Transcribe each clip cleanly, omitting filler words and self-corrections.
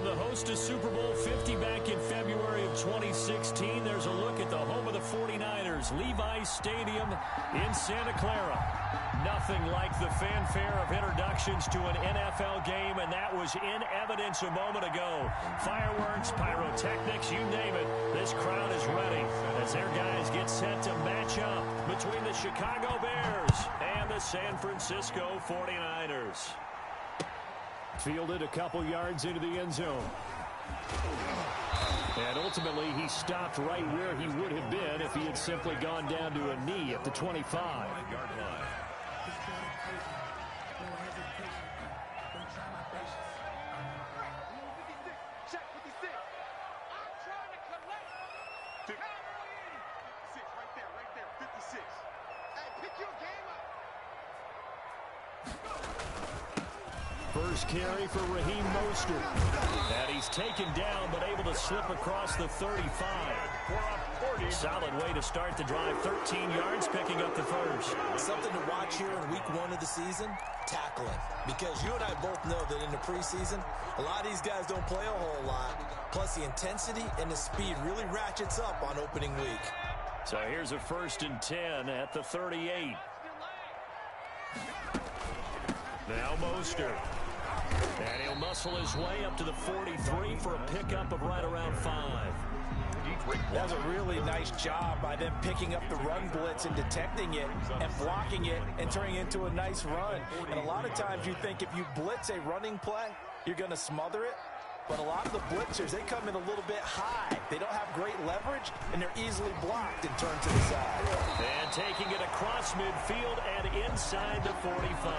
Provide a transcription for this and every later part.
From the host to Super Bowl 50 back in February of 2016, there's a look at the home of the 49ers, Levi's Stadium in Santa Clara. Nothing like the fanfare of introductions to an NFL game, and that was in evidence a moment ago. Fireworks, pyrotechnics, you name it, this crowd is ready as their guys get set to match up between the Chicago Bears and the San Francisco 49ers. Fielded a couple yards into the end zone. And ultimately, he stopped right where he would have been if he had simply gone down to a knee at the 25-yard line. First carry for Raheem Mostert. And he's taken down, but able to slip across the 35. Solid way to start the drive. 13 yards, picking up the first. Something to watch here in week 1 of the season, tackling. Because you and I both know that in the preseason, a lot of these guys don't play a whole lot. Plus, the intensity and the speed really ratchets up on opening week. So here's a 1st and 10 at the 38. Now Mostert. And he'll muscle his way up to the 43 for a pickup of right around 5. That was a really nice job by them picking up the run blitz and detecting it and blocking it and turning it into a nice run. And a lot of times you think if you blitz a running play, you're going to smother it. But a lot of the blitzers, they come in a little bit high. They don't have great leverage, and they're easily blocked and turned to the side. And taking it across midfield and inside the 45.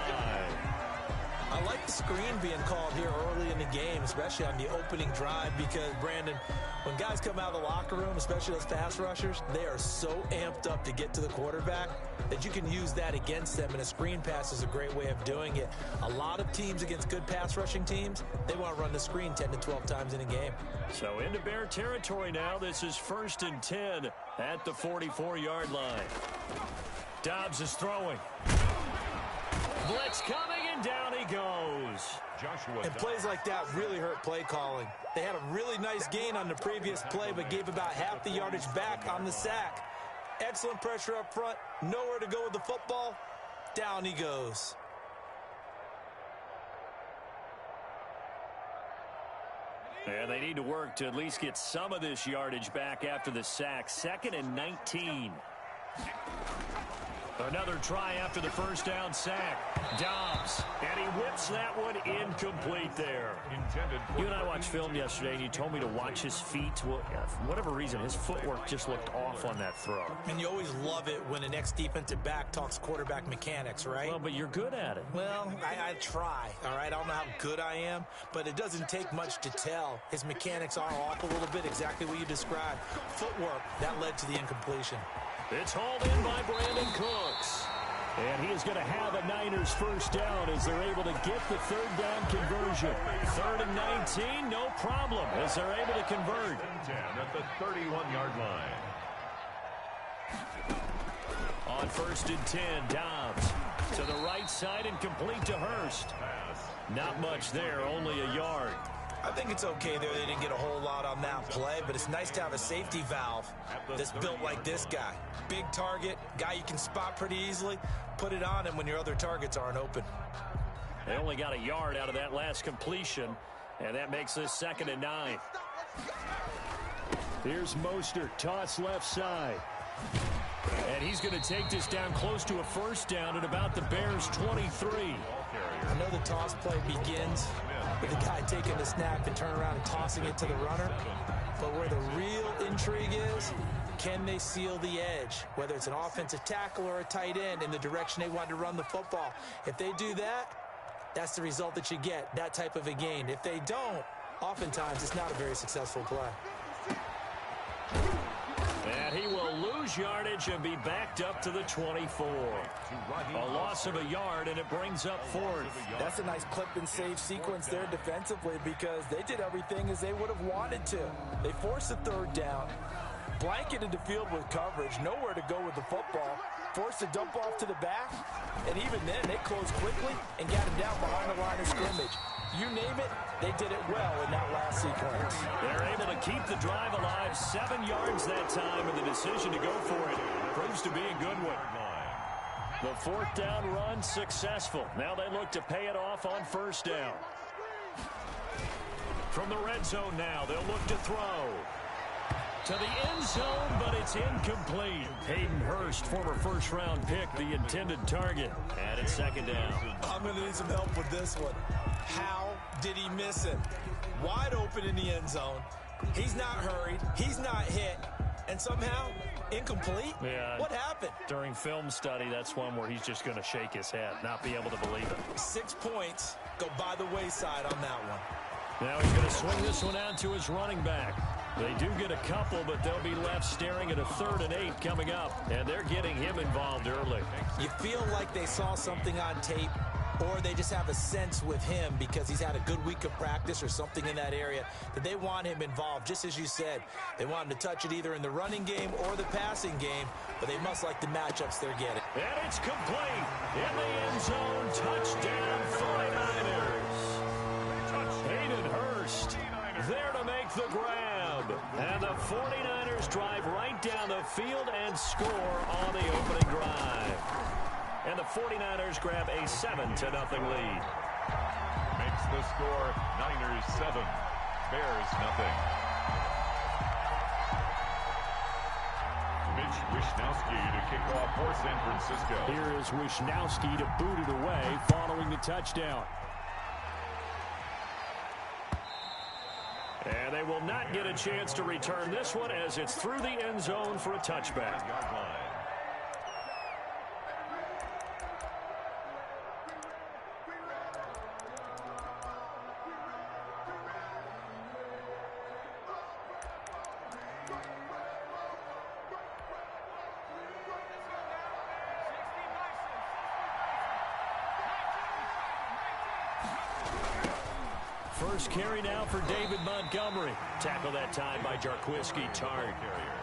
I like the screen being called here early in the game, especially on the opening drive, because, Brandon, when guys come out of the locker room, especially those pass rushers, they are so amped up to get to the quarterback that you can use that against them, and a screen pass is a great way of doing it. A lot of teams against good pass rushing teams, they want to run the screen 10 to 12 times in a game. So into Bear territory now. This is 1st and 10 at the 44-yard line. Dobbs is throwing. Blitz coming, and down he goes. And plays like that really hurt play calling. They had a really nice gain on the previous play, but gave about half the yardage back on the sack. Excellent pressure up front. Nowhere to go with the football. Down he goes. And they need to work to at least get some of this yardage back after the sack. 2nd and 19. Another try after the first down sack. Dobbs, and he whips that one incomplete there. You and I watched film yesterday, and you told me to watch his feet. Well, for whatever reason, his footwork just looked off on that throw. And you always love it when an ex-defensive back talks quarterback mechanics, right? Well, but you're good at it. Well, I try, all right? I don't know how good I am, but it doesn't take much to tell. His mechanics are off a little bit, exactly what you described. Footwork, that led to the incompletion. It's hauled in by Brandon Cooks. And he is going to have a Niners first down as they're able to get the 3rd down conversion. 3rd and 19, no problem, as they're able to convert. 10 at the 31-yard line. On 1st and 10, Dobbs to the right side and complete to Hurst. Not much there, only a yard. I think it's okay there. They didn't get a whole lot on that play, but it's nice to have a safety valve that's built like this guy. Big target, guy you can spot pretty easily. Put it on him when your other targets aren't open. They only got a yard out of that last completion, and that makes this 2nd and 9. Here's Mostert, toss left side. And he's going to take this down close to a first down at about the Bears' 23. I know the toss play begins with the guy taking the snap and turn around and tossing it to the runner. But where the real intrigue is, can they seal the edge? Whether it's an offensive tackle or a tight end in the direction they want to run the football. If they do that, that's the result that you get, that type of a gain. If they don't, oftentimes it's not a very successful play. And he will lose yardage and be backed up to the 24. A loss of a yard, and it brings up 4th. That's a nice clip and save sequence there defensively because they did everything as they would have wanted to. They forced a 3rd down. Blanketed the field with coverage, nowhere to go with the football, forced to dump off to the back, and even then they closed quickly and got him down behind the line of scrimmage. You name it, they did it well in that last sequence. They're able to keep the drive alive, 7 yards that time, and the decision to go for it proves to be a good one. The 4th down run successful. Now they look to pay it off on 1st down. From the red zone now, they'll look to throw. To the end zone, but it's incomplete. Hayden Hurst, former first-round pick, the intended target. And it's 2nd down. I'm going to need some help with this one. How did he miss it? Wide open in the end zone. He's not hurried. He's not hit. And somehow, incomplete? Yeah. What happened? During film study, that's one where he's just going to shake his head, not be able to believe it. 6 points go by the wayside on that one. Now he's going to swing this one out to his running back. They do get a couple, but they'll be left staring at a 3rd and 8 coming up. And they're getting him involved early. You feel like they saw something on tape, or they just have a sense with him because he's had a good week of practice or something in that area that they want him involved. Just as you said, they want him to touch it either in the running game or the passing game, but they must like the matchups they're getting. And it's complete. In the end zone, touchdown 49ers. Hayden Hurst there to make the grab. And the 49ers drive right down the field and score on the opening drive. And the 49ers grab a 7-0 lead. Makes the score Niners 7, Bears nothing. Mitch Wishnowsky to kick off for San Francisco. Here is Wishnowsky to boot it away following the touchdown. And they will not get a chance to return this one as it's through the end zone for a touchback. First carry now for David Montgomery. Tackle that time by Jarquiski Tartt.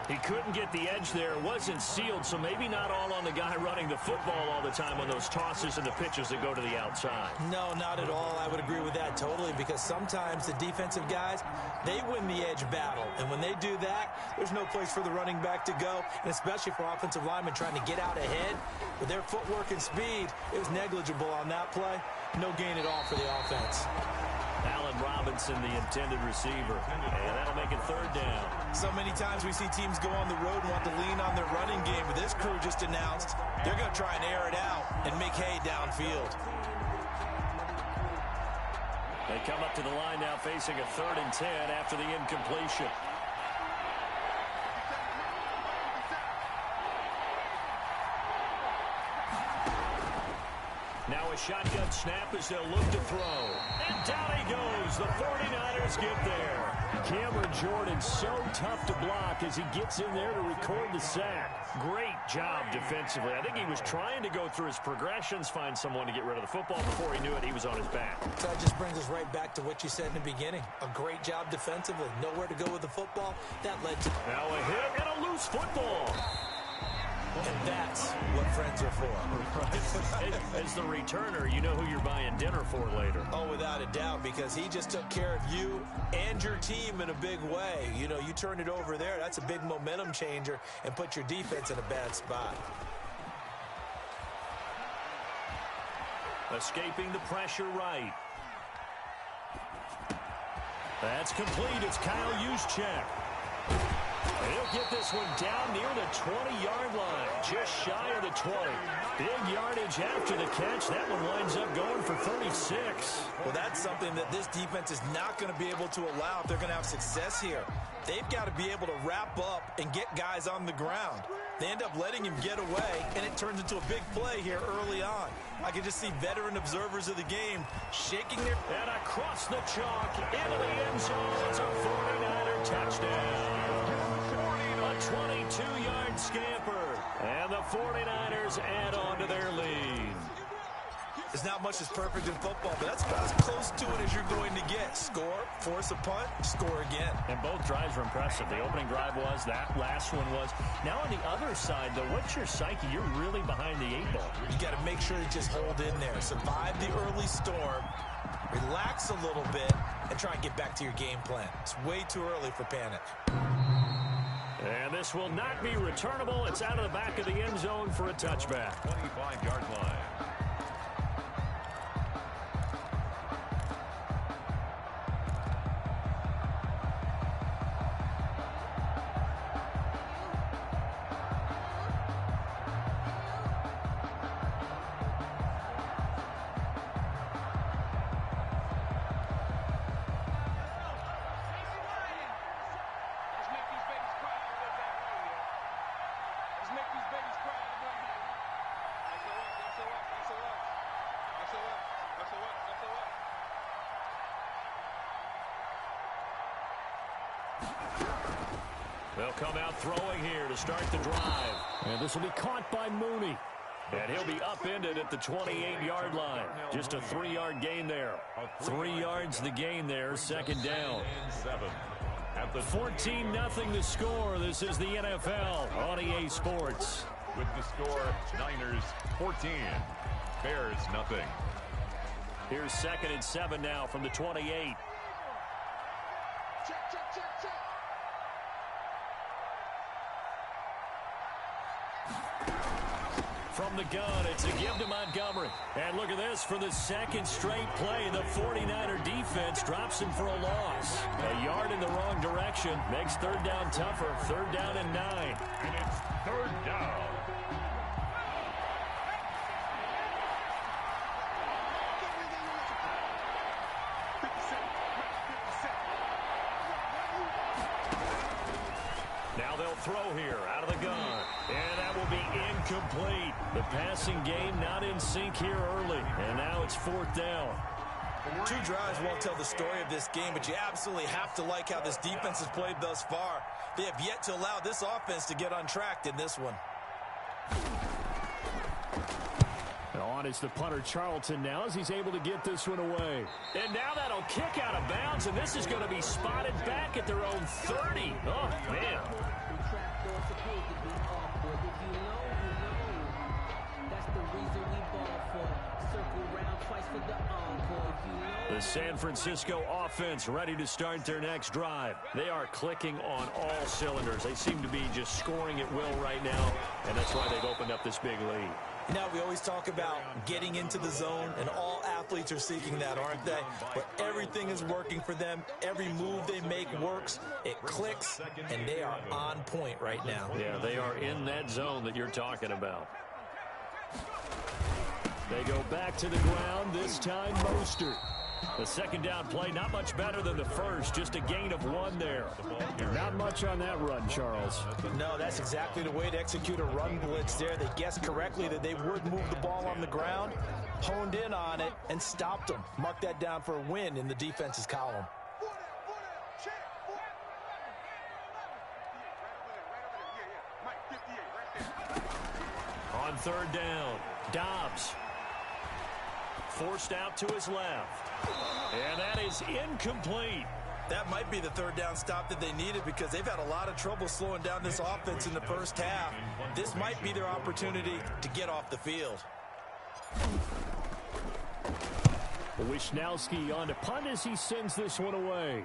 He couldn't get the edge there. Wasn't sealed, so maybe not all on the guy running the football all the time on those tosses and the pitches that go to the outside. No, not at all. I would agree with that totally because sometimes the defensive guys, they win the edge battle. And when they do that, there's no place for the running back to go, and especially for offensive linemen trying to get out ahead. With their footwork and speed, it was negligible on that play. No gain at all for the offense. Allen Robinson, the intended receiver. And that'll make it 3rd down. So many times we see teams go on the road and want to lean on their running game, but this crew just announced they're going to try and air it out and make hay downfield. They come up to the line now facing a 3rd and 10 after the incompletion. Now a shotgun snap as they'll look to throw. And down he goes. The 49ers get there. Cameron Jordan so tough to block as he gets in there to record the sack. Great job defensively. I think he was trying to go through his progressions, find someone to get rid of the football. Before he knew it, he was on his back. So that just brings us right back to what you said in the beginning. A great job defensively. Nowhere to go with the football. That led to... Now a hit and a loose football. And that's what friends are for. As the returner, you know who you're buying dinner for later. Oh, without a doubt, because he just took care of you and your team in a big way. You know, you turn it over there, that's a big momentum changer and put your defense in a bad spot. Escaping the pressure right. That's complete. It's Kyle Juszczyk. He'll get this one down near the 20-yard line, just shy of the 20. Big yardage after the catch. That one winds up going for 36. Well, that's something that this defense is not going to be able to allow if they're going to have success here. They've got to be able to wrap up and get guys on the ground. They end up letting him get away, and it turns into a big play here early on. I can just see veteran observers of the game shaking their... And across the chalk, into the end zone. It's a 49er touchdown. A 22-yard scamper. And the 49ers add on to their lead. There's not much that's perfect in football, but that's about as close to it as you're going to get. Score, force a punt, score again. And both drives were impressive. The opening drive was, that last one was. Now on the other side, though, what's your psyche? You're really behind the 8-ball. You got to make sure you just hold in there. Survive the early storm, relax a little bit, and try and get back to your game plan. It's way too early for panic. And this will not be returnable. It's out of the back of the end zone for a touchback. 25-yard line. They'll come out throwing here to start the drive. And this will be caught by Mooney. And he'll be upended at the 28-yard line. Just a 3-yard gain there. 3 yards the gain there, second down. 14-0 the score. This is the NFL on EA Sports. With the score, Niners 14, Bears nothing. Here's 2nd and 7 now from the 28. From the gun, it's a give to Montgomery. And look at this, for the second straight play, the 49er defense drops him for a loss. A yard in the wrong direction makes third down tougher. 3rd down and 9. And it's 3rd down. Now they'll throw here out of the gun. And that will be incomplete. The passing game not in sync here early. And now it's 4th down. 2 drives won't tell the story of this game, but you absolutely have to like how this defense has played thus far. They have yet to allow this offense to get untracked in this one. On is the punter Charlton now as he's able to get this one away. And now that'll kick out of bounds, and this is going to be spotted back at their own 30. Oh, man. The San Francisco offense ready to start their next drive. They are clicking on all cylinders. They seem to be just scoring at will right now, and that's why they've opened up this big lead. Now, we always talk about getting into the zone, and all athletes are seeking that, aren't they? But everything is working for them. Every move they make works. It clicks, and they are on point right now. Yeah, they are in that zone that you're talking about. They go back to the ground, this time Mostert. The second down play, not much better than the first, just a gain of 1 there. Not much on that run, Charles. No, that's exactly the way to execute a run blitz there. They guessed correctly that they would move the ball on the ground, honed in on it, and stopped them. Mark that down for a win in the defense's column. On 3rd down, Dobbs. Forced out to his left. And that is incomplete. That might be the 3rd down stop that they needed because they've had a lot of trouble slowing down this offense in the first half. This might be their opportunity to get off the field. Wisnowski on to punt as he sends this one away.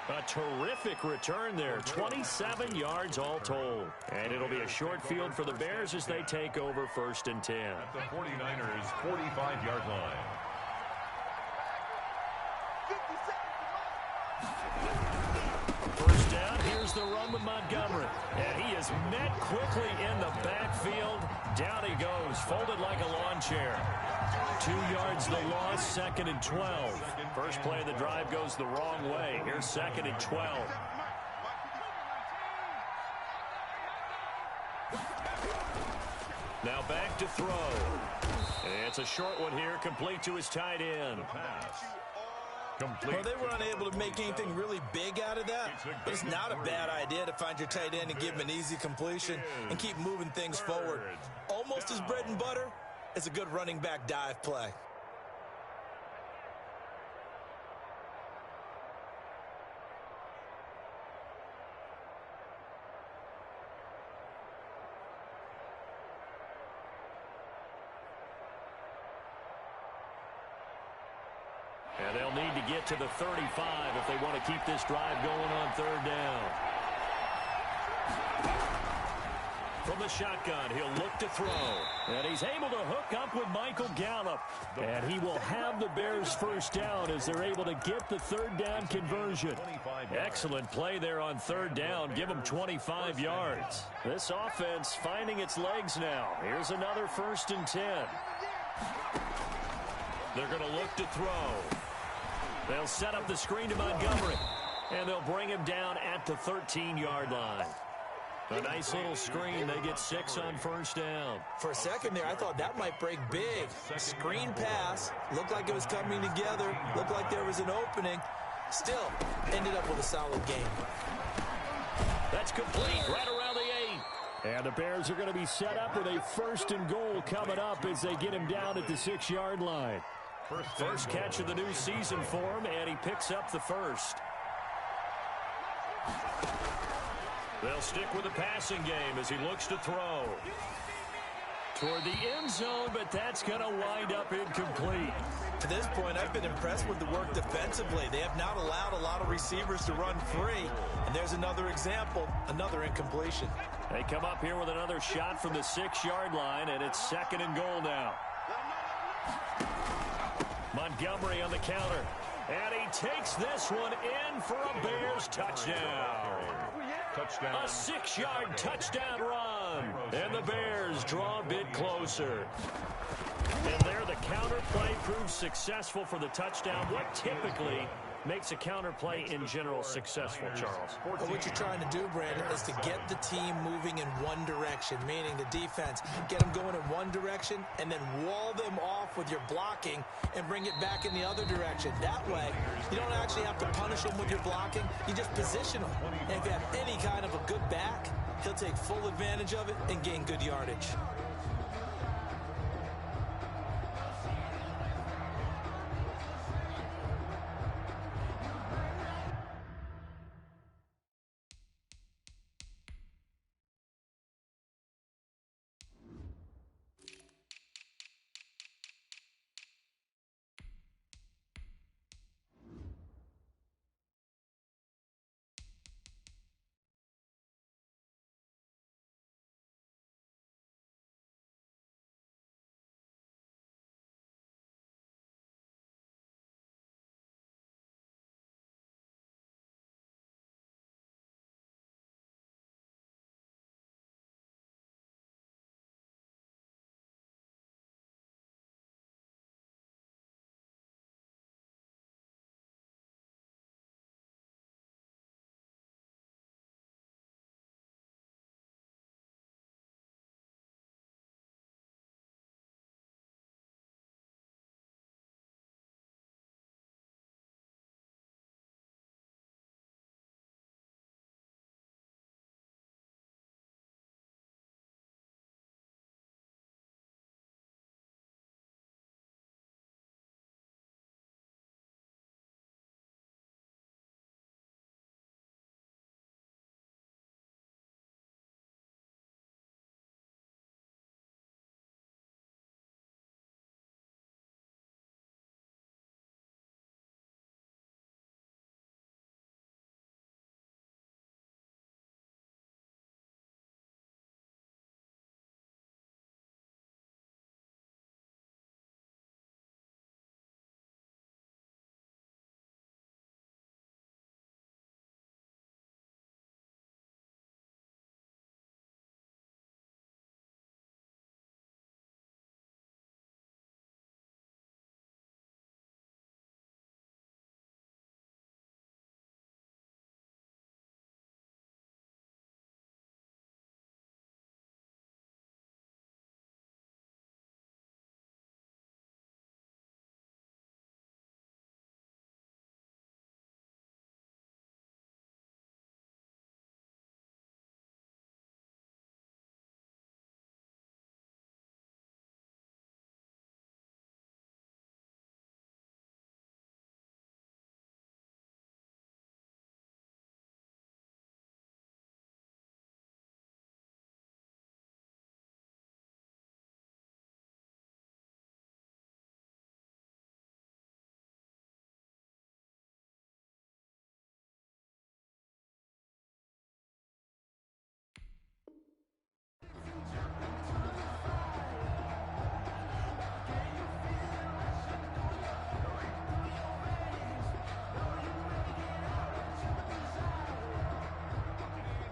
A terrific return there. 27 yards all told. And it'll be a short field for the Bears as they take over 1st and 10. At the 49ers' 45-yard line. First down, here's the run with Montgomery. And he is met quickly in the backfield. Down he goes, folded like a lawn chair. 2 yards the loss, 2nd and 12. First play of the drive goes the wrong way. Here's 2nd and 12. Now back to throw. It's a short one here, complete to his tight end. Pass. Complete. Well, they were unable to make anything really big out of that. But it's not a bad idea to find your tight end and give him an easy completion and keep moving things forward. Almost as bread and butter as a good running back dive play. And they'll need to get to the 35 if they want to keep this drive going on third down. From the shotgun, he'll look to throw. And he's able to hook up with Michael Gallup. And he will have the Bears first down as they're able to get the third down conversion. Excellent play there on third down. Give them 25 yards. This offense finding its legs now. Here's another 1st and 10. They're going to look to throw. They'll set up the screen to Montgomery. And they'll bring him down at the 13-yard line. A nice little screen. They get 6 on 1st down. For a second there, I thought that might break big. Screen pass. Looked like it was coming together. Looked like there was an opening. Still, ended up with a solid game. That's complete right around the 8. And the Bears are going to be set up with a 1st and goal coming up as they get him down at the 6-yard line. First catch of the new season for him, and he picks up the first. They'll stick with the passing game as he looks to throw. Toward the end zone, but that's going to wind up incomplete. To this point, I've been impressed with the work defensively. They have not allowed a lot of receivers to run free. And there's another example, another incompletion. They come up here with another shot from the 6-yard line, and it's 2nd and goal now. Montgomery on the counter. And he takes this one in for a Bears touchdown. A 6-yard touchdown run. And the Bears draw a bit closer. And there the counter play proves successful for the touchdown. What typically makes a counter play in general successful, Charles? Well, what you're trying to do, Brandon, is to get the team moving in one direction, meaning the defense. Get them going in one direction and then wall them off with your blocking and bring it back in the other direction. That way, you don't actually have to punish them with your blocking. You just position them. And if you have any kind of a good back, he'll take full advantage of it and gain good yardage.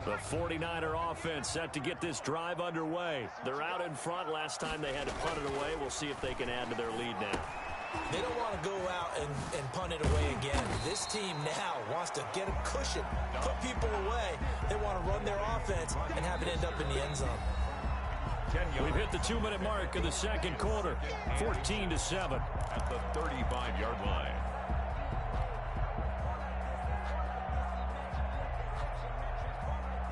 The 49er offense set to get this drive underway. They're out in front. Last time they had to punt it away. We'll see if they can add to their lead now. They don't want to go out and punt it away again. This team now wants to get a cushion, put people away. They want to run their offense and have it end up in the end zone. We've hit the 2-minute mark of the second quarter, 14-7. At the 35-yard line.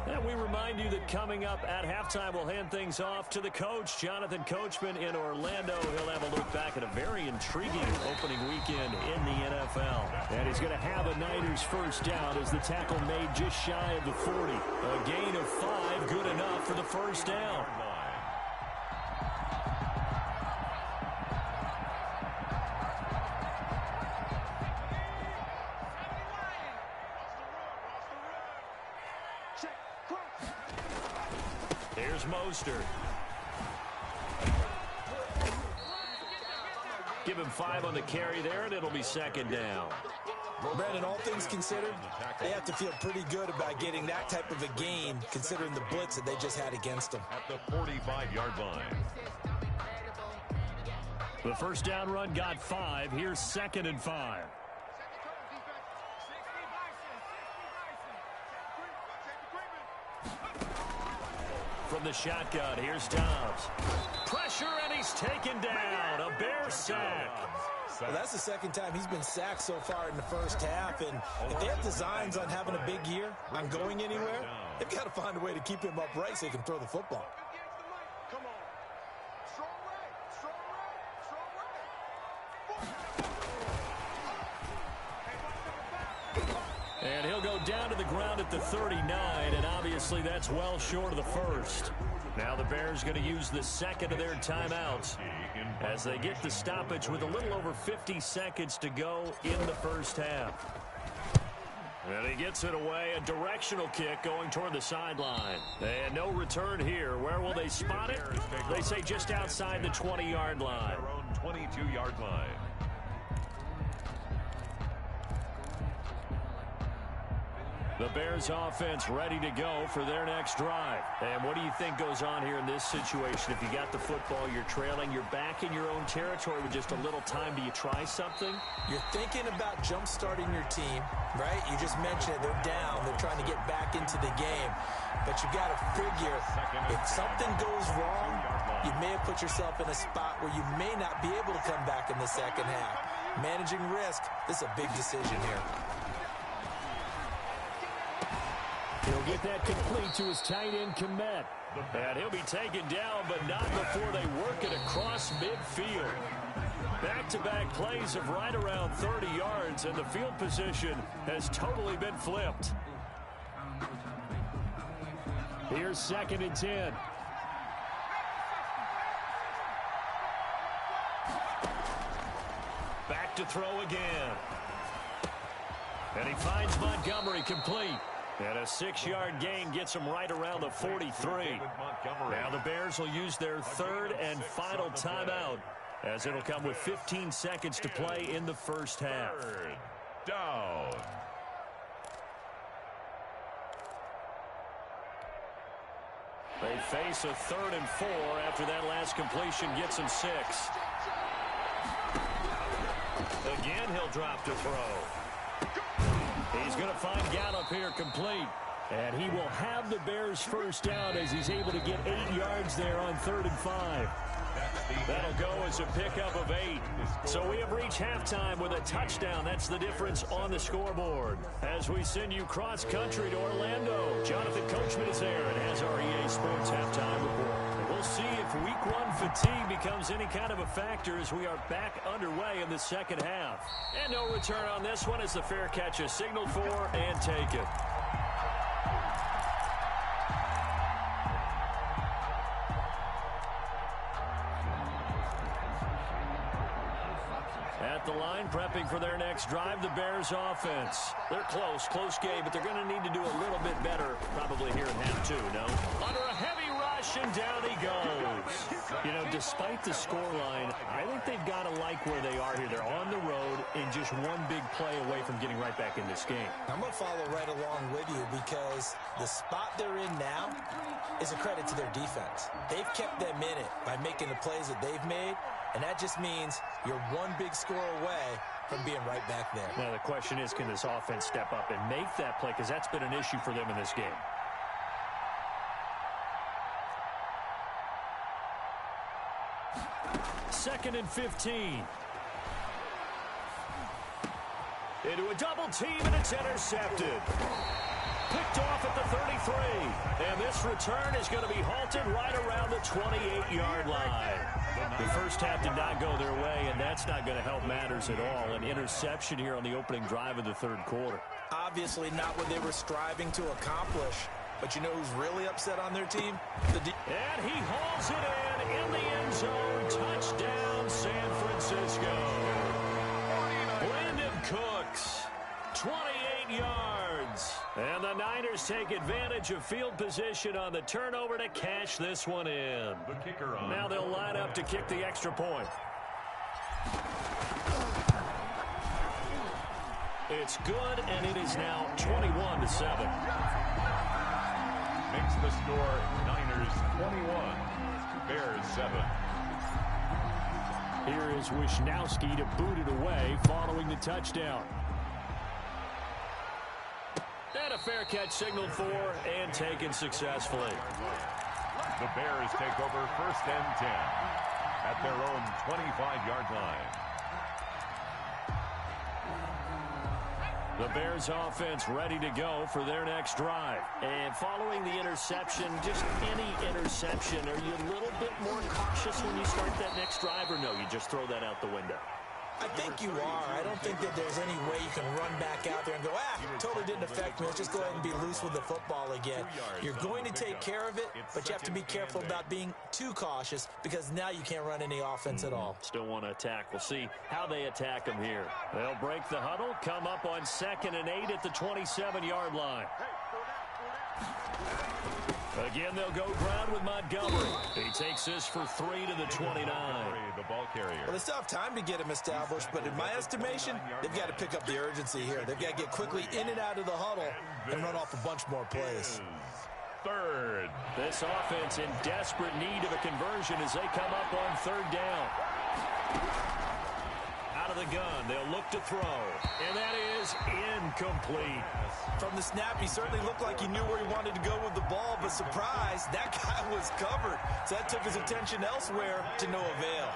And we remind you that coming up at halftime, we'll hand things off to the coach, Jonathan Coachman in Orlando. He'll have a look back at a very intriguing opening weekend in the NFL. And he's going to have a Niners first down as the tackle made just shy of the 40. A gain of 5, good enough for the first down. Here's Mostert. Give him 5 on the carry there, and it'll be second down. Brandon, all things considered, they have to feel pretty good about getting that type of a gain, considering the blitz that they just had against them. At the 45-yard line. The first down run got 5. Here's 2nd and 5. From the shotgun, here's Dobbs. Pressure, and he's taken down. A Bear sack. Well, that's the second time he's been sacked so far in the first half, and if they have designs on having a big year, on going anywhere, they've got to find a way to keep him upright so he can throw the football. And he'll go down to the ground at the 39, and obviously that's well short of the first. Now the Bears going to use the second of their timeouts as they get the stoppage with a little over 50 seconds to go in the first half. And he gets it away, a directional kick going toward the sideline. And no return here. Where will they spot it? They say just outside the 20-yard line. Their own 22-yard line. The Bears offense ready to go for their next drive. And what do you think goes on here in this situation? If you got the football, you're trailing, you're back in your own territory with just a little time. Do you try something? You're thinking about jump-starting your team, right? You just mentioned it. They're down. They're trying to get back into the game. But you got to figure, if something goes wrong, you may have put yourself in a spot where you may not be able to come back in the second half. Managing risk, this is a big decision here. He'll get that complete to his tight end, Kmet. And he'll be taken down, but not before they work it across midfield. Back-to-back plays of right around 30 yards, and the field position has totally been flipped. Here's 2nd and 10. Back to throw again. And he finds Montgomery complete. And a 6-yard gain gets him right around the 43. Now the Bears will use their third and final timeout, as it'll come with 15 seconds to play in the first half. Third down. They face a 3rd and 4 after that last completion gets him 6. Again, he'll drop to throw. He's going to find Gallup here complete. And he will have the Bears first down as he's able to get 8 yards there on 3rd and 5. That'll go as a pickup of 8. So we have reached halftime with a touchdown. That's the difference on the scoreboard. As we send you cross-country to Orlando, Jonathan Coachman is there and has our EA Sports halftime report. And we'll see if Week 1 fatigue becomes any kind of a factor as we are back underway in the second half. And no return on this one as the fair catch is signaled for and taken. At the line, prepping for their next drive, the Bears offense. They're close game, but they're going to need to do a little bit better probably here in half 2, no? Under a heavy rush. rush, and down he goes. You know, despite the scoreline, I think they've got to like where they are here. They're on the road and just one big play away from getting right back in this game. I'm going to follow right along with you because the spot they're in now is a credit to their defense. They've kept them in it by making the plays that they've made, and that just means you're one big score away from being right back there. Now, the question is, can this offense step up and make that play? Because that's been an issue for them in this game. Second and 15. Into a double team, and it's intercepted. Picked off at the 33. And this return is going to be halted right around the 28-yard line. The first half did not go their way, and that's not going to help matters at all. An interception here on the opening drive of the third quarter. Obviously not what they were striving to accomplish. But you know who's really upset on their team? And he hauls it in the end zone. Touchdown, San Francisco. Brandon Cooks, 28 yards. And the Niners take advantage of field position on the turnover to cash this one in. The kicker on. Now they'll line up to kick the extra point. It's good, and it is now 21-7. Makes the score Niners 21, Bears 7. Here is Wisnowski to boot it away following the touchdown. And a fair catch signaled for and taken successfully. The Bears take over first and 10 at their own 25-yard line. The Bears offense ready to go for their next drive. And following the interception, just any interception, are you a little bit more cautious when you start that next drive, or no, you just throw that out the window? I think you are. I don't think that there's any way you can run back out there and go, totally didn't affect me. Let's just go ahead and be loose with the football again. You're going to take care of it, but you have to be careful about being too cautious because now you can't run any offense at all. Still want to attack. We'll see how they attack them here. They'll break the huddle, come up on 2nd and 8 at the 27-yard line. Again, they'll go ground with Montgomery. He takes this for 3 to the 29. The ball carrier. Well, they still have time to get him established, but in my estimation, they've got to pick up the urgency here. They've got to get quickly in and out of the huddle and run off a bunch more plays. Third. This offense in desperate need of a conversion as they come up on 3rd down. Out of the gun, they'll look to throw, and that is incomplete. From the snap, he certainly looked like he knew where he wanted to go with the ball, but surprise, that guy was covered. So that took his attention elsewhere to no avail.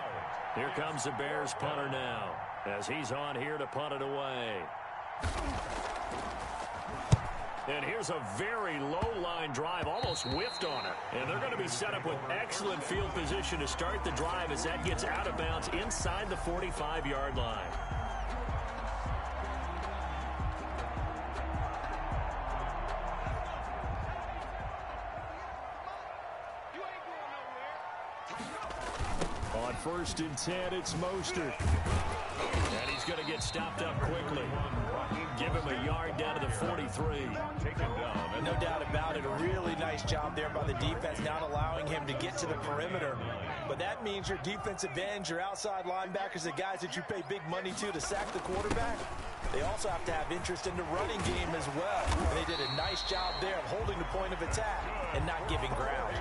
Here comes the Bears punter now, as he's on here to punt it away. And here's a very low-line drive, almost whiffed on it. And they're going to be set up with excellent field position to start the drive as that gets out of bounds inside the 45-yard line. On 1st and 10, it's Mostert. And he's going to get stopped up quickly. Give him a yard down to the 43. No doubt about it. A really nice job there by the defense, not allowing him to get to the perimeter. But that means your defensive ends, your outside linebackers, the guys that you pay big money to sack the quarterback, they also have to have interest in the running game as well. And they did a nice job there of holding the point of attack and not giving ground.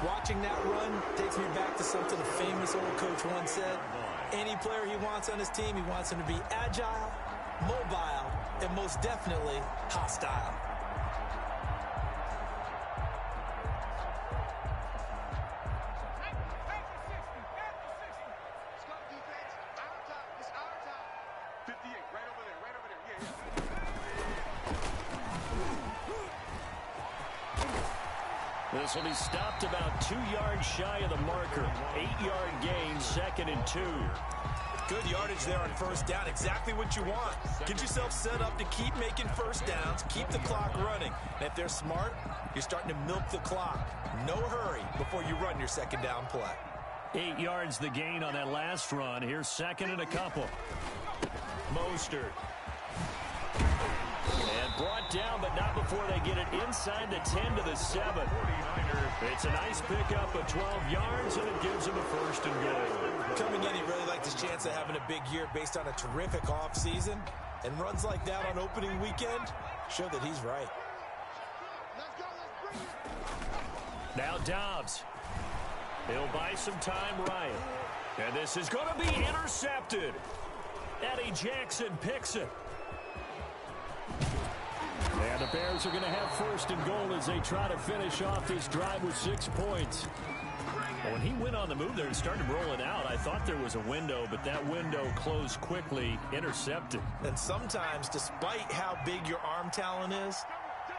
Watching that run takes me back to something a famous old coach once said. Any player he wants on his team, he wants him to be agile, mobile, and most definitely hostile. This will be stopped about 2 yards shy of the marker. 8-yard gain, 2nd and 2. Good yardage there on 1st down. Exactly what you want. Get yourself set up to keep making 1st downs, keep the clock running. And if they're smart, you're starting to milk the clock. No hurry before you run your 2nd down play. 8 yards the gain on that last run. Here's 2nd and a couple. Mostert. And brought down, but not before they get it inside the 10 to the 7. It's a nice pickup of 12 yards, and it gives him a first and goal. Coming in, he really liked his chance of having a big year based on a terrific offseason. And runs like that on opening weekend show that he's right. Now Dobbs. He'll buy some time right. And this is going to be intercepted. Eddie Jackson picks it. And the Bears are going to have first and goal as they try to finish off this drive with 6 points. When he went on the move there and started rolling out, I thought there was a window, but that window closed quickly, intercepted. And sometimes, despite how big your arm talent is,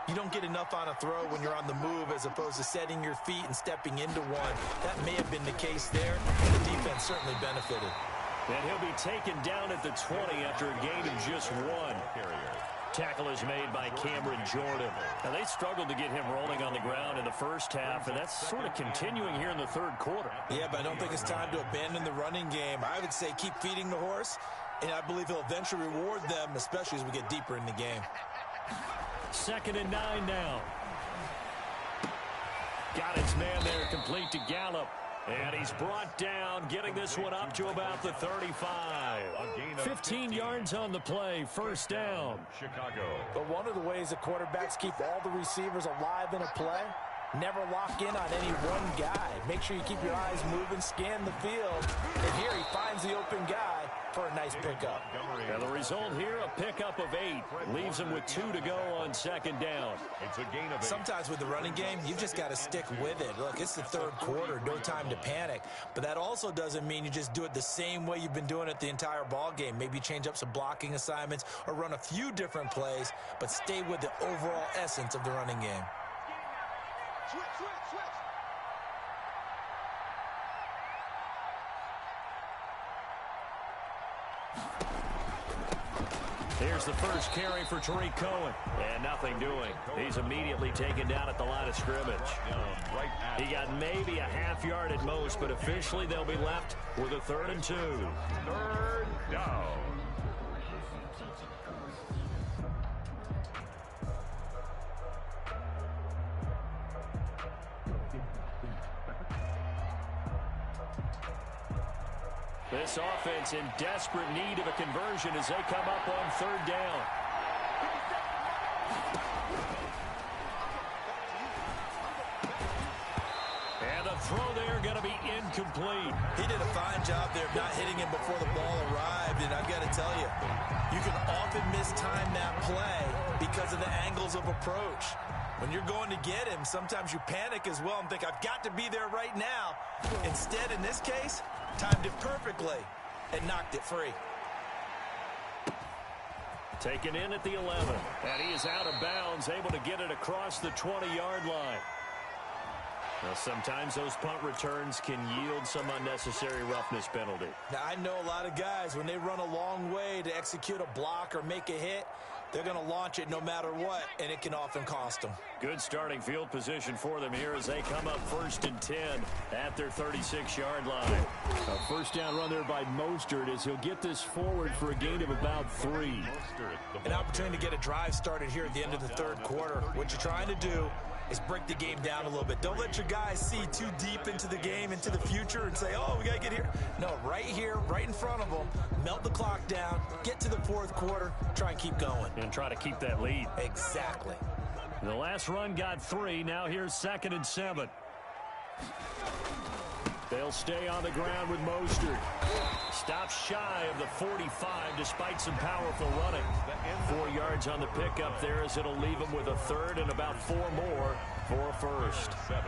you don't get enough on a throw when you're on the move as opposed to setting your feet and stepping into one. That may have been the case there, and the defense certainly benefited. And he'll be taken down at the 20 after a gain of just 1. Tackle is made by Cameron Jordan. Now, they struggled to get him rolling on the ground in the first half, and that's sort of continuing here in the third quarter. Yeah, but I don't think it's time to abandon the running game. I would say keep feeding the horse, and I believe he'll eventually reward them, especially as we get deeper in the game. 2nd and 9 now. Got his man there, complete to Gallup. And he's brought down, getting this one up to about the 35. 15 yards on the play, first down. Chicago. But one of the ways the quarterbacks keep all the receivers alive in a play, never lock in on any one guy. Make sure you keep your eyes moving, scan the field. And here he finds the open guy for a nice pickup. And the result here, a pickup of 8. Leaves him with 2 to go on 2nd down. It's a gain of 8. Sometimes with the running game, you've just got to stick with it. Look, it's the third quarter, no time to panic. But that also doesn't mean you just do it the same way you've been doing it the entire ball game. Maybe change up some blocking assignments or run a few different plays, but stay with the overall essence of the running game. Switch. Here's the first carry for Tariq Cohen. And nothing doing. He's immediately taken down at the line of scrimmage. He got maybe a half yard at most, but officially they'll be left with a 3rd and 2. 3rd down. This offense in desperate need of a conversion as they come up on 3rd down. And the throw there going to be incomplete. He did a fine job there of not hitting him before the ball arrived, and I've got to tell you, you can often mistime that play because of the angles of approach. When you're going to get him, sometimes you panic as well and think, I've got to be there right now. Instead, in this case, timed it perfectly and knocked it free. Taken in at the 11. And he is out of bounds, able to get it across the 20-yard line. Now, sometimes those punt returns can yield some unnecessary roughness penalty. Now, I know a lot of guys, when they run a long way to execute a block or make a hit, they're going to launch it no matter what, and it can often cost them. Good starting field position for them here as they come up 1st and 10 at their 36-yard line. A first down run there by Mostert as he'll get this forward for a gain of about 3. An opportunity to get a drive started here at the end of the third quarter. What you're trying to do is break the game down a little bit. Don't let your guys see too deep into the game, into the future, and say, oh, we got to get here. No, right here, right in front of them, melt the clock down, get to the fourth quarter, try and keep going. And try to keep that lead. Exactly. The last run got 3. Now here's 2nd and 7. They'll stay on the ground with Mostert. Stops shy of the 45 despite some powerful running. 4 yards on the pickup there as it'll leave him with a 3rd and about 4 more for a first. 7.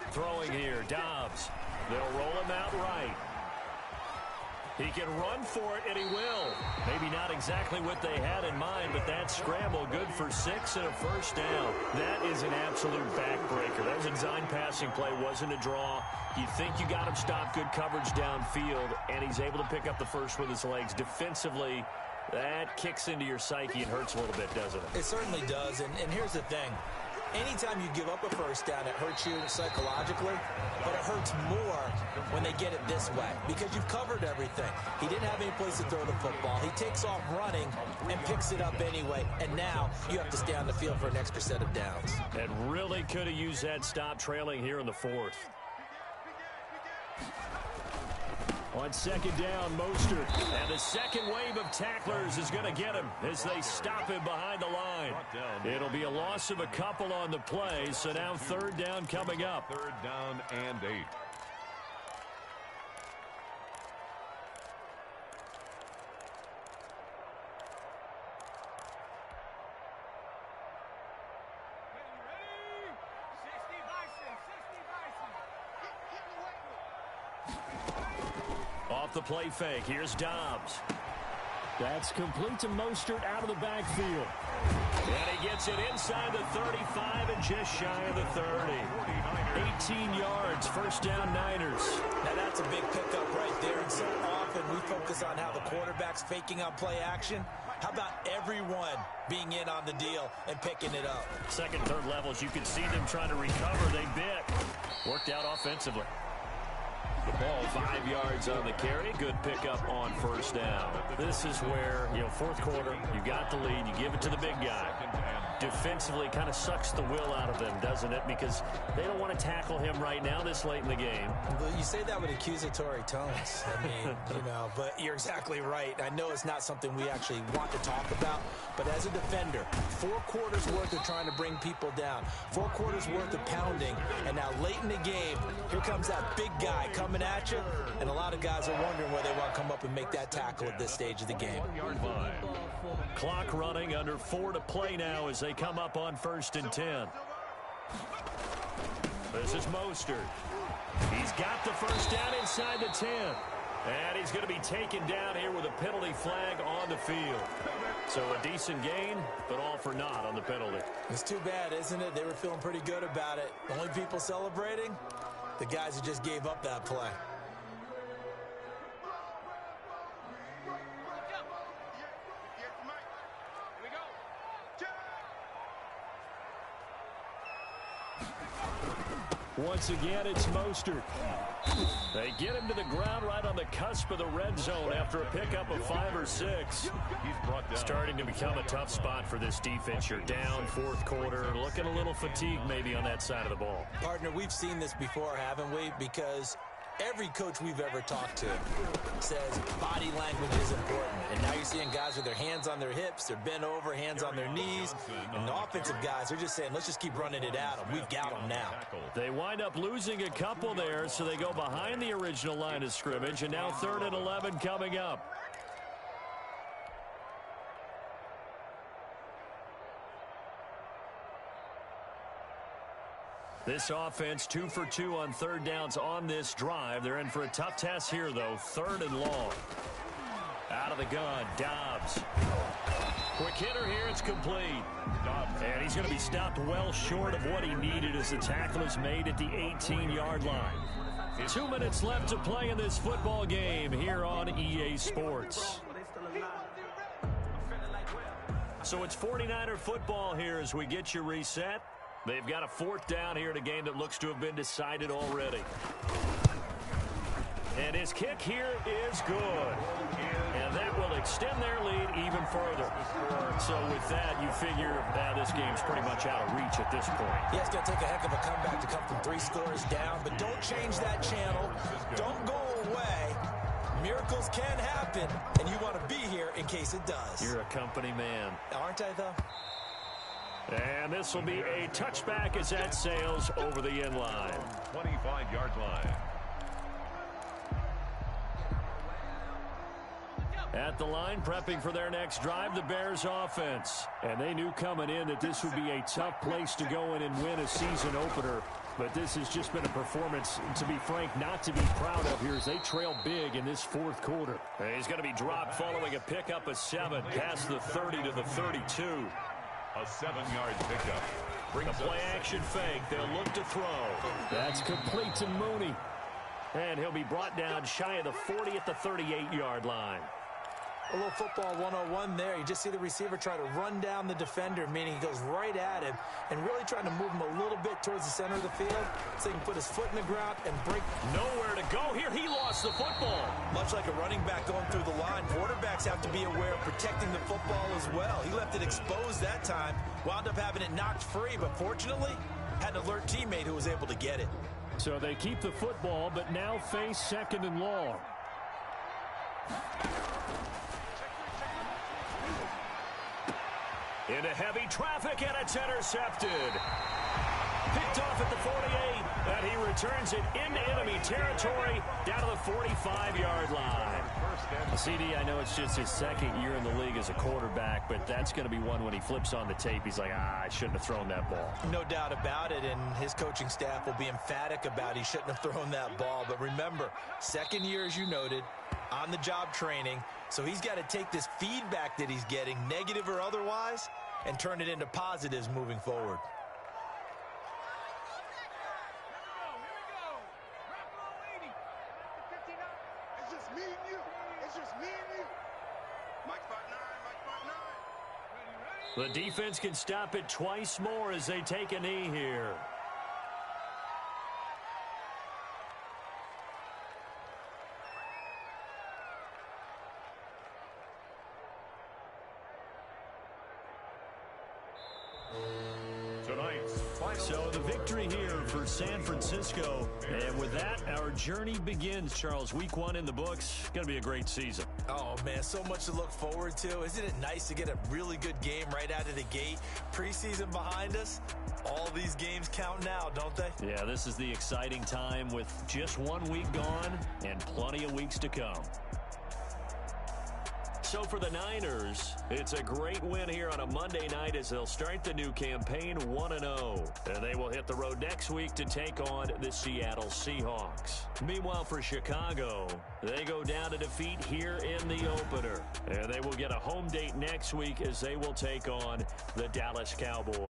Throwing here, Dobbs. They'll roll him out right. He can run for it, and he will. Maybe not exactly what they had in mind, but that scramble good for 6 and a first down. That is an absolute backbreaker. That was a design passing play, wasn't a draw. You think you got him stopped, good coverage downfield, and he's able to pick up the first with his legs. Defensively, that kicks into your psyche and hurts a little bit, doesn't it? It certainly does, and here's the thing. anytime you give up a first down, it hurts you psychologically, but it hurts more when they get it this way because you've covered everything. He didn't have any place to throw the football. He takes off running and picks it up anyway, and now you have to stay on the field for an extra set of downs. And really could have used that stop trailing here in the fourth. On second down, Mostert. And the second wave of tacklers is going to get him as they stop him behind the line. It'll be a loss of a couple on the play, so now third down coming up. Third down and 8. Off the play fake, here's Dobbs. That's complete to Mostert out of the backfield. And he gets it inside the 35 and just shy of the 30. 18 yards, first down Niners. Now that's a big pickup right there, and so often we focus on how the quarterback's faking on play action. How about everyone being in on the deal and picking it up? Second, third levels, you can see them trying to recover. They bit. Worked out offensively. The ball 5 yards on the carry. Good pickup on first down. This is where, fourth quarter, you got the lead. You give it to the big guy. Defensively kind of sucks the will out of them, doesn't it? Because they don't want to tackle him right now this late in the game. Well, you say that with accusatory tones. I mean, but you're exactly right. I know it's not something we actually want to talk about, but as a defender, 4 quarters worth of trying to bring people down, 4 quarters worth of pounding, and now late in the game, here comes that big guy coming at you, and a lot of guys are wondering where they want to come up and make that tackle at this stage of the game. Clock running, under 4 to play now as they come up on first and 10. This is Mostert. He's got the first down inside the 10. And he's going to be taken down here with a penalty flag on the field. So a decent gain, but all for naught on the penalty. It's too bad, isn't it? They were feeling pretty good about it. The only people celebrating, the guys who just gave up that play. Once again, it's Mostert. They get him to the ground right on the cusp of the red zone after a pickup of 5 or 6. He's brought down. Starting to become a tough spot for this defense. You're down fourth quarter, looking a little fatigued maybe on that side of the ball. Partner, we've seen this before, haven't we? Because every coach we've ever talked to says body language is important. And now you're seeing guys with their hands on their hips, they're bent over, hands on their knees. And the offensive guys are just saying, let's just keep running it at them. We've got them now. They wind up losing a couple there, so they go behind the original line of scrimmage. And now 3rd and 11 coming up. This offense 2 for 2 on third downs on this drive. They're in for a tough test here, though. 3rd and long. Out of the gun, Dobbs. Quick hitter here, it's complete. And he's going to be stopped well short of what he needed as the tackle is made at the 18-yard line. 2 minutes left to play in this football game here on EA Sports. So it's 49er football here as we get you reset. They've got a 4th down here in a game that looks to have been decided already. And his kick here is good. And that will extend their lead even further. So with that, you figure this game's pretty much out of reach at this point. Yeah, it's going to take a heck of a comeback to come from 3 scores down. But don't change that channel. Don't go away. Miracles can happen, and you want to be here in case it does. You're a company man. Aren't I, though? And this will be a touchback as that sails over the end line. 25-yard line. At the line, prepping for their next drive, the Bears offense. And they knew coming in that this would be a tough place to go in and win a season opener. But this has just been a performance, to be frank, not to be proud of here as they trail big in this 4th quarter. And he's going to be dropped following a pickup of 7 past the 30 to the 32. A 7-yard pickup. A play-action fake. They'll look to throw. That's complete to Mooney. And he'll be brought down shy of the 40 at the 38-yard line. A little football 101 there. You just see the receiver try to run down the defender, meaning he goes right at him and really trying to move him a little bit towards the center of the field so he can put his foot in the ground and break. Nowhere to go here. He lost the football. Much like a running back going through the line, quarterbacks have to be aware of protecting the football as well. He left it exposed that time, wound up having it knocked free, but fortunately, had an alert teammate who was able to get it. So they keep the football, but now face 2nd and long. Into heavy traffic, and it's intercepted. Picked off at the 48, and he returns it into enemy territory down to the 45-yard line. CD, I know it's just his 2nd year in the league as a quarterback, but that's going to be one when he flips on the tape. He's like, I shouldn't have thrown that ball. No doubt about it, and his coaching staff will be emphatic about he shouldn't have thrown that ball. But remember, 2nd year, as you noted, on-the-job training, so he's got to take this feedback that he's getting, negative or otherwise, and turn it into positives moving forward. It's just me and you. It's just me and you. Mike 5'9", Mike 5'9". The defense can stop it twice more as they take a knee here. So the victory here for San Francisco. And with that, our journey begins, Charles. Week 1 in the books. Going to be a great season. Oh, man, so much to look forward to. Isn't it nice to get a really good game right out of the gate? Preseason behind us. All these games count now, don't they? Yeah, this is the exciting time with just 1 week gone and plenty of weeks to come. So for the Niners, it's a great win here on a Monday night as they'll start the new campaign 1-0. And they will hit the road next week to take on the Seattle Seahawks. Meanwhile, for Chicago, they go down to defeat here in the opener. And they will get a home date next week as they will take on the Dallas Cowboys.